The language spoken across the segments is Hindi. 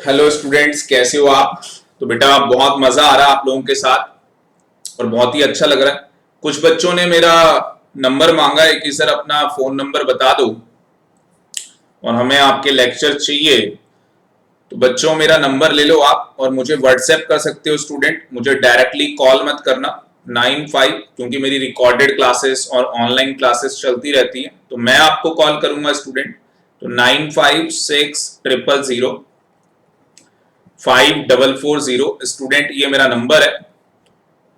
हेलो स्टूडेंट्स, कैसे हो आप? तो बेटा बहुत मजा आ रहा है आप लोगों के साथ और बहुत ही अच्छा लग रहा है। कुछ बच्चों ने मेरा नंबर मांगा है कि सर अपना फोन नंबर बता दो और हमें आपके लेक्चर चाहिए। तो बच्चों मेरा नंबर ले लो आप और मुझे व्हाट्सएप कर सकते हो। स्टूडेंट मुझे डायरेक्टली कॉल मत करना। 95, क्योंकि मेरी रिकॉर्डेड क्लासेस और ऑनलाइन क्लासेस चलती रहती हैं तो मैं आपको कॉल करूंगा स्टूडेंट। तो 9560005440 स्टूडेंट, ये मेरा नंबर है।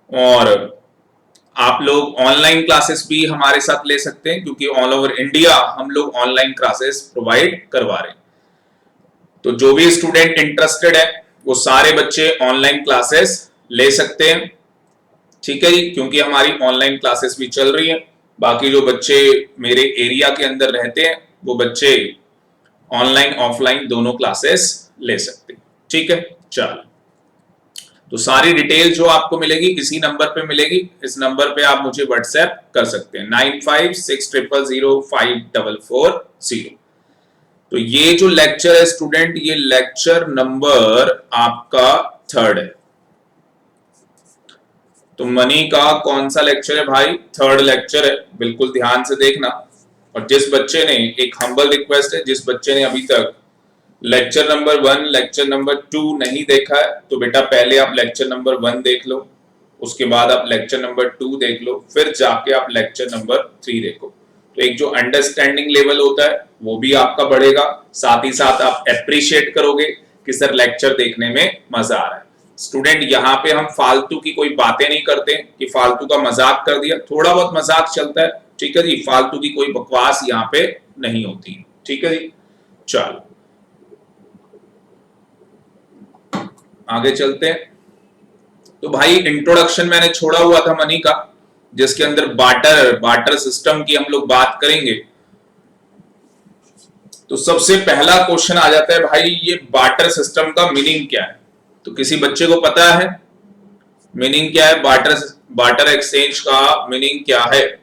और आप लोग ऑनलाइन क्लासेस भी हमारे साथ ले सकते हैं क्योंकि ऑल ओवर इंडिया हम लोग ऑनलाइन क्लासेस प्रोवाइड करवा रहे हैं। तो जो भी स्टूडेंट इंटरेस्टेड है वो सारे बच्चे ऑनलाइन क्लासेस ले सकते हैं। ठीक है जी, क्योंकि हमारी ऑनलाइन क्लासेस भी चल रही हैं। बाकी जो बच्चे मेरे एरिया के अंदर रहते हैं वो बच्चे ऑनलाइन ऑफलाइन दोनों क्लासेस ले सकते हैं। ठीक है, चलो। तो सारी डिटेल जो आपको मिलेगी इसी नंबर पे मिलेगी। इस नंबर पे आप मुझे व्हाट्सएप कर सकते हैं 9560005440। तो ये जो लेक्चर है स्टूडेंट, ये लेक्चर नंबर आपका 3rd है। तो मनी का कौन सा लेक्चर है भाई? 3rd लेक्चर है, बिल्कुल ध्यान से देखना। और जिस बच्चे ने, एक हम्बल रिक्वेस्ट है, जिस बच्चे ने अभी तक लेक्चर नंबर 1 लेक्चर नंबर 2 नहीं देखा है तो बेटा पहले आप लेक्चर नंबर 1 देख लो, उसके बाद आप लेक्चर नंबर 2 देख लो, फिर जाके आप लेक्चर नंबर 3 देखो। तो एक जो अंडरस्टैंडिंग लेवल होता है वो भी आपका बढ़ेगा, साथ ही साथ आप एप्रिशिएट करोगे कि सर लेक्चर देखने में मजा आ रहा है। स्टूडेंट यहाँ पे हम फालतू की कोई बातें नहीं करते कि फालतू का मजाक कर दिया, थोड़ा बहुत मजाक चलता है। ठीक है जी, फालतू की कोई बकवास यहाँ पे नहीं होती। ठीक है जी, चलो आगे चलते हैं। तो भाई इंट्रोडक्शन मैंने छोड़ा हुआ था मनी का, जिसके अंदर बाटर सिस्टम की हम लोग बात करेंगे। तो सबसे पहला क्वेश्चन आ जाता है भाई, ये बाटर सिस्टम का मीनिंग क्या है? तो किसी बच्चे को पता है मीनिंग क्या है? बाटर एक्सचेंज का मीनिंग क्या है?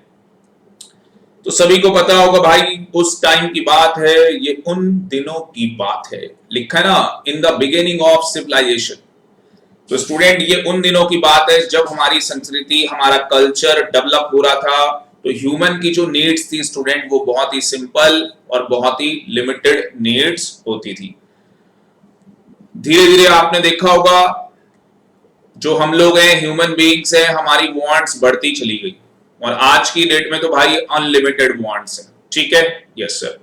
तो सभी को पता होगा भाई, उस टाइम की बात है, ये उन दिनों की बात है। लिखा है ना, in the beginning of civilisation. तो स्टूडेंट ये उन दिनों की बात है जब हमारी संस्कृति, हमारा कल्चर डेवलप हो रहा था। तो ह्यूमन की जो नीड्स थी स्टूडेंट, वो बहुत ही सिंपल और बहुत ही लिमिटेड नीड्स होती थी। धीरे धीरे आपने देखा होगा, जो हम लोग हैं, ह्यूमन बीइंग्स हैं, हमारी वांट्स बढ़ती चली गई और आज की डेट में तो भाई अनलिमिटेड वांट्स हैं। ठीक है, यस सर।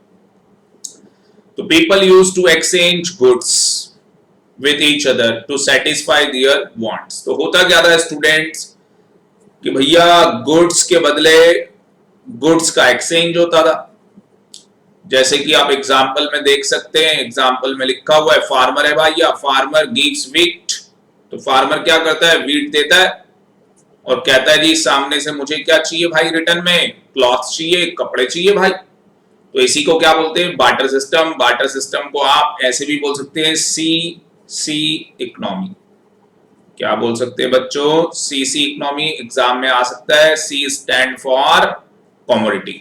तो people use to exchange goods with each other to satisfy their wants। तो होता क्या था स्टूडेंट्स कि भैया गुड्स के बदले गुड्स का एक्सचेंज होता था। जैसे कि आप एग्जाम्पल में देख सकते हैं, एग्जाम्पल में लिखा हुआ है, फार्मर है भैया, फार्मर गिव्स व्हीट। तो फार्मर क्या करता है? व्हीट देता है और कहता है जी सामने से मुझे क्या चाहिए भाई? रिटर्न में क्लॉथ चाहिए, कपड़े चाहिए भाई। तो इसी को क्या बोलते हैं? Barter system. बाटर सिस्टम को आप ऐसे भी बोल सकते हैं सी इकोनॉमी। क्या बोल सकते हैं बच्चों? सी इकोनॉमी एग्जाम में आ सकता है। सी स्टैंड फॉर कमोडिटी।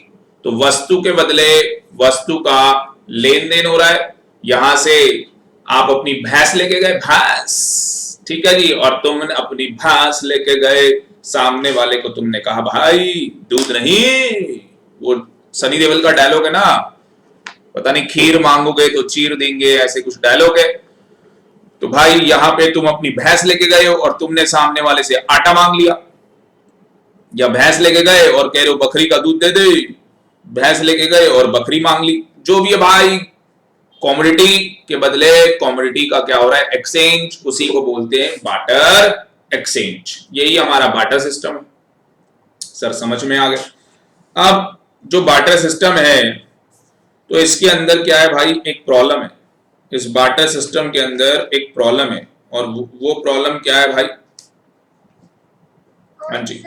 तो वस्तु के बदले वस्तु का लेन देन हो रहा है। यहां से आप अपनी भैंस लेके गए, भैंस, ठीक है जी, और तुम अपनी भैंस लेके गए, सामने वाले को तुमने कहा भाई दूध नहीं, वो सनी देओल का डायलॉग है ना, पता नहीं खीर मांगोगे तो चीर देंगे, ऐसे कुछ डायलॉग है। तो भाई यहां पे तुम अपनी भैंस लेके गए हो और तुमने सामने वाले से आटा मांग लिया, या भैंस लेके गए और कह रहे हो बकरी का दूध दे दे, भैंस लेके गए और बकरी मांग ली। जो भी है भाई, कॉमोडिटी के बदले कॉमोडिटी का क्या हो रहा है? एक्सचेंज। उसी को बोलते हैं बाटर एक्सचेंज। यही हमारा बाटर सिस्टम है। सर समझ में आ गया? अब जो बाटर सिस्टम है, तो इसके अंदर क्या है भाई? एक प्रॉब्लम है। इस बाटर सिस्टम के अंदर एक प्रॉब्लम है, और वो प्रॉब्लम क्या है भाई? हाँ जी,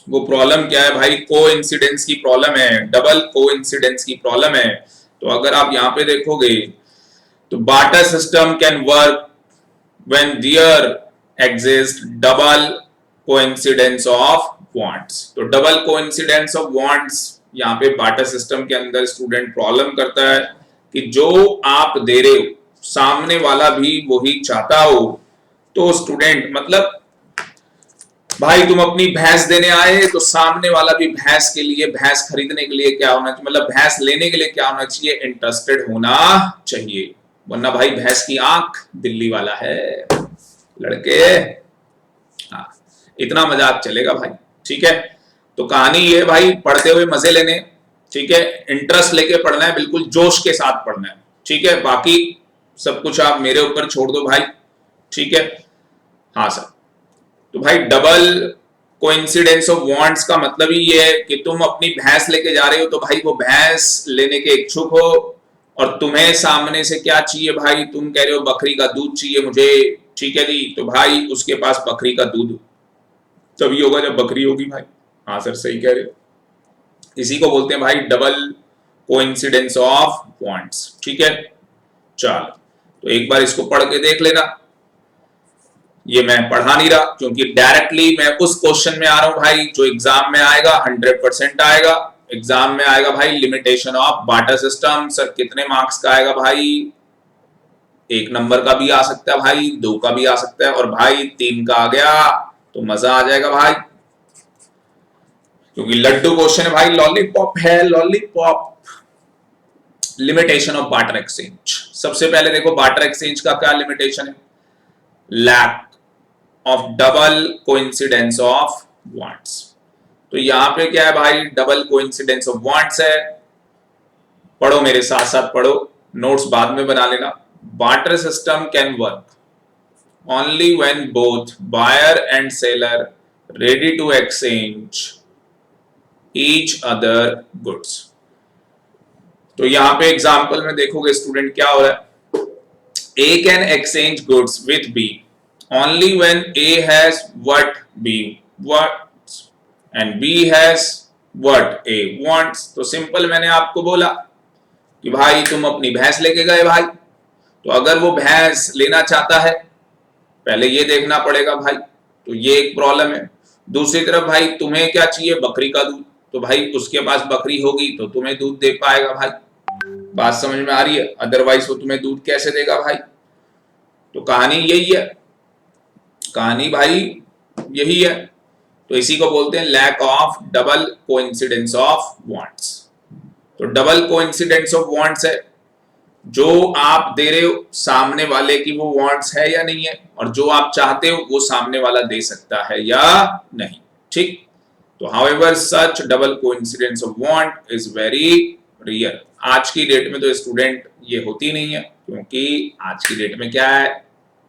वो प्रॉब्लम क्या है भाई? कोइंसिडेंस की प्रॉब्लम है, डबल कोइंसिडेंस की प्रॉब्लम है। तो अगर आप यहां पे देखोगे तो barter system can work when there exist double coincidence of wants. तो डबल कोइंसिडेंस ऑफ वांट्स यहाँ पे बाटर सिस्टम के अंदर स्टूडेंट प्रॉब्लम करता है कि जो आप दे रहे हो सामने वाला भी वही चाहता हो, तो स्टूडेंट मतलब भाई तुम अपनी भैंस देने आए तो सामने वाला भी भैंस के लिए, भैंस खरीदने के लिए क्या होना चाहिए, मतलब भैंस लेने के लिए क्या होना चाहिए, इंटरेस्टेड होना चाहिए। वरना भाई भैंस की आंख दिल्ली वाला है लड़के। हाँ, इतना मजाक चलेगा भाई, ठीक है। तो कहानी ये भाई, पढ़ते हुए मजे लेने, ठीक है, इंटरेस्ट लेके पढ़ना है, बिल्कुल जोश के साथ पढ़ना है, ठीक है। बाकी सब कुछ आप मेरे ऊपर छोड़ दो भाई, ठीक है। हाँ सर, तो भाई डबल कोइंसिडेंस ऑफ वांट्स का मतलब ही ये है कि तुम अपनी भैंस लेके जा रहे हो, तो भाई वो भैंस लेने के इच्छुक हो, और तुम्हें सामने से क्या चाहिए भाई, तुम कह रहे हो बकरी का दूध चाहिए मुझे, ठीक है जी, तो भाई उसके पास बकरी का दूध तभी होगा जब बकरी होगी भाई। हाँ सर सही कह रहे हो, इसी को बोलते हैं भाई डबल कोइंसिडेंस ऑफ वांट्स, ठीक है। चलो, तो एक बार इसको पढ़ के देख लेना। ये मैं पढ़ा नहीं रहा क्योंकि डायरेक्टली मैं उस क्वेश्चन में आ रहा हूं भाई जो एग्जाम में आएगा, 100% आएगा एग्जाम में, आएगा भाई limitation of barter system. Sir कितने मार्क्स का आएगा भाई, 1 नंबर का भी आ सकता है भाई, 2 का भी आ सकता है, और भाई 3 का आ गया तो मजा आ जाएगा भाई, क्योंकि लड्डू क्वेश्चन है भाई, लॉलीपॉप है lollipop. Limitation of barter exchange, सबसे पहले देखो बार्टर एक्सचेंज का क्या लिमिटेशन है, lack of double coincidence of wants. तो यहां पे क्या है भाई, डबल कोइंसिडेंस ऑफ वांट्स है। पढ़ो मेरे साथ साथ पढ़ो, नोट्स बाद में बना लेना। Barter system can work only when both buyer and seller ready to exchange each other goods. तो यहां पे एग्जांपल में देखोगे स्टूडेंट क्या हो रहा है, A can exchange goods with B only when A has what B wants and B has what A wants। तो सिंपल मैंने आपको बोला कि भाई तुम अपनी भैंस लेके गए भाई, तो अगर वो भैंस लेना चाहता है, पहले ये देखना पड़ेगा भाई, तो ये एक प्रॉब्लम है। दूसरी तरफ भाई तुम्हें क्या चाहिए, बकरी का दूध, तो भाई उसके पास बकरी होगी तो तुम्हें दूध दे पाएगा भाई। बात समझ में आ रही है, अदरवाइज वो तुम्हें दूध कैसे देगा भाई। तो कहानी यही है, कहानी भाई यही है। तो इसी को बोलते हैं lack of double coincidence of wants. तो डबल कोइंसिडेंस ऑफ वांट्स है, जो आप दे रहे हो सामने वाले की वो वांट्स है या नहीं है, और जो आप चाहते हो वो सामने वाला दे सकता है या नहीं, ठीक। तो however such double coincidence of want is very rare. आज की डेट में तो स्टूडेंट ये होती नहीं है, क्योंकि आज की डेट में क्या है,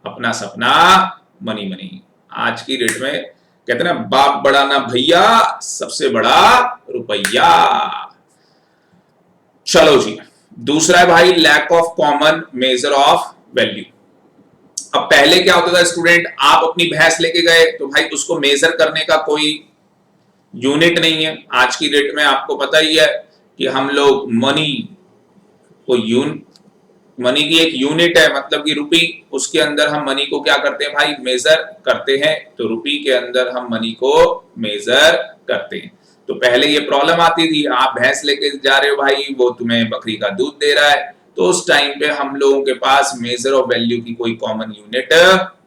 अपना सपना मनी मनी। आज की डेट में कहते ना, बाप बड़ा ना भैया, सबसे बड़ा रुपया। चलो जी, दूसरा है भाई lack of common measure of value. अब पहले क्या होता था स्टूडेंट, आप अपनी भैंस लेके गए तो भाई उसको मेजर करने का कोई यूनिट नहीं है। आज की डेट में आपको पता ही है कि हम लोग मनी को मनी की एक यूनिट है, मतलब कि रुपी, उसके अंदर हम मनी को क्या करते हैं भाई, मेजर करते हैं। तो रुपी के अंदर हम मनी को मेजर करते हैं। तो पहले ये प्रॉब्लम आती थी, आप भैंस लेके जा रहे हो भाई, वो तुम्हें बकरी का दूध दे रहा है, तो उस टाइम पे हम लोगों के पास मेजर ऑफ वैल्यू की कोई कॉमन यूनिट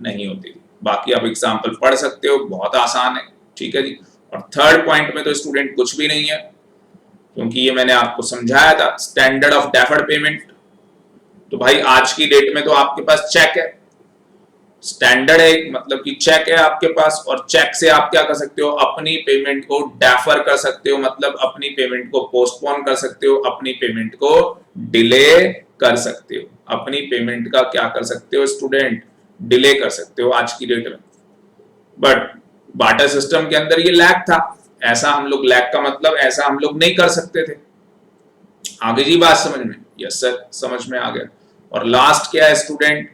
नहीं होती थी। बाकी आप एग्जाम्पल पढ़ सकते हो, बहुत आसान है, ठीक है जी। और थर्ड पॉइंट में तो स्टूडेंट कुछ भी नहीं है, क्योंकि ये मैंने आपको समझाया था, स्टैंडर्ड ऑफ डेफर्ड पेमेंट। तो भाई आज की डेट में तो आपके पास चेक है, स्टैंडर्ड है, मतलब कि चेक है आपके पास, और चेक से आप क्या कर सकते हो, अपनी पेमेंट को डेफर कर सकते हो, मतलब अपनी पेमेंट को पोस्टपोन कर सकते हो, अपनी पेमेंट को डिले कर सकते हो, अपनी पेमेंट का क्या कर सकते हो स्टूडेंट, डिले कर सकते हो आज की डेट में। बट बार्टर सिस्टम के अंदर ये लैक था, ऐसा हम लोग, लैक का मतलब ऐसा हम लोग नहीं कर सकते थे। आगे जी बात समझ में, यस सर समझ में आ गया। और लास्ट क्या है student,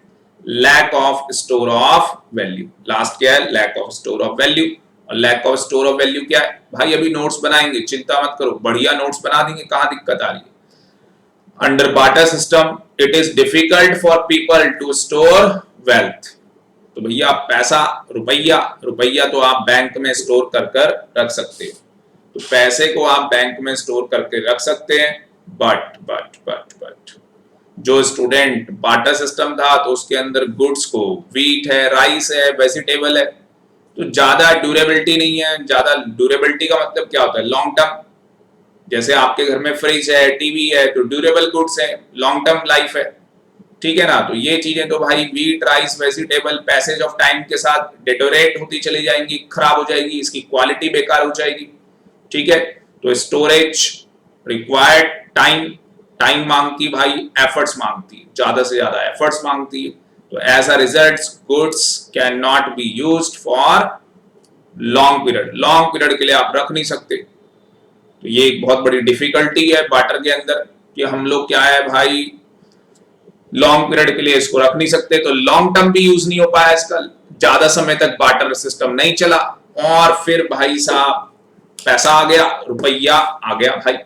lack of store of value. Last क्या है, lack of store of value. और lack of store of value क्या है भाई, अभी नोट्स बनाएंगे, चिंता मत करो, बढ़िया नोट्स बना देंगे, कहां दिक्कत आ रही है। Under barter system it is difficult for people to store wealth. तो भैया पैसा, रुपया तो आप बैंक में स्टोर कर रख सकते हो, तो पैसे को आप बैंक में स्टोर करके रख सकते हैं, बट जो स्टूडेंट बार्टर सिस्टम था तो उसके अंदर गुड्स को व्हीट है, राइस है, वेजिटेबल है, तो ज्यादा ड्यूरेबिलिटी नहीं है। ज्यादा ड्यूरेबिलिटी का मतलब क्या होता है? Long term. जैसे आपके घर में फ्रिज है, टीवी है, तो ड्यूरेबल गुड्स है, लॉन्ग टर्म लाइफ है, ठीक है ना। तो ये चीजें तो भाई wheat, rice, vegetable passage of time के साथ डिटोरेट होती चली जाएंगी, खराब हो जाएगी, इसकी क्वालिटी बेकार हो जाएगी, ठीक है। तो स्टोरेज रिक्वायर्ड टाइम, टाइम मांगती भाई, एफर्ट्स मांगती, ज्यादा से ज्यादा एफर्ट्स मांगती है। तो as a result goods can not be used for long period, long period के लिए आप रख नहीं सकते। तो ये एक बहुत बड़ी डिफिकल्टी है बार्टर के अंदर कि हम लोग क्या है भाई, लॉन्ग पीरियड के लिए इसको रख नहीं सकते, तो लॉन्ग टर्म भी यूज नहीं हो पाया इसका, ज्यादा समय तक बार्टर सिस्टम नहीं चला, और फिर भाई साहब पैसा आ गया, रुपया आ गया भाई,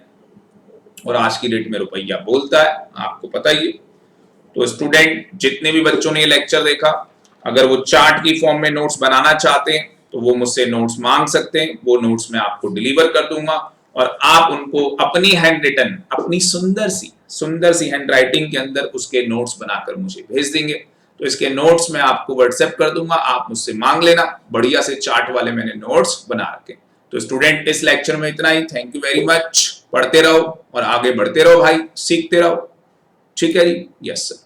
और आज की डेट में रुपया बोलता है, आपको पता ही है। तो स्टूडेंट जितने भी बच्चों ने ये लेक्चर देखा, अगर वो चार्ट की फॉर्म में नोट्स बनाना चाहते हैं तो वो मुझसे नोट्स मांग सकते हैं, वो नोट्स मैं आपको डिलीवर कर दूंगा, और आप उनको अपनी हैंड रिटन, अपनी सुंदर सी हैंड राइटिंग के अंदर उसके नोट्स बनाकर मुझे भेज देंगे। तो इसके नोट्स मैं आपको व्हाट्सएप कर दूंगा, आप मुझसे मांग लेना, बढ़िया से चार्ट वाले मैंने नोट्स बना रखे। तो स्टूडेंट इस लेक्चर में इतना ही, थैंक यू वेरी मच। पढ़ते रहो और आगे बढ़ते रहो भाई, सीखते रहो, ठीक है जी, यस सर।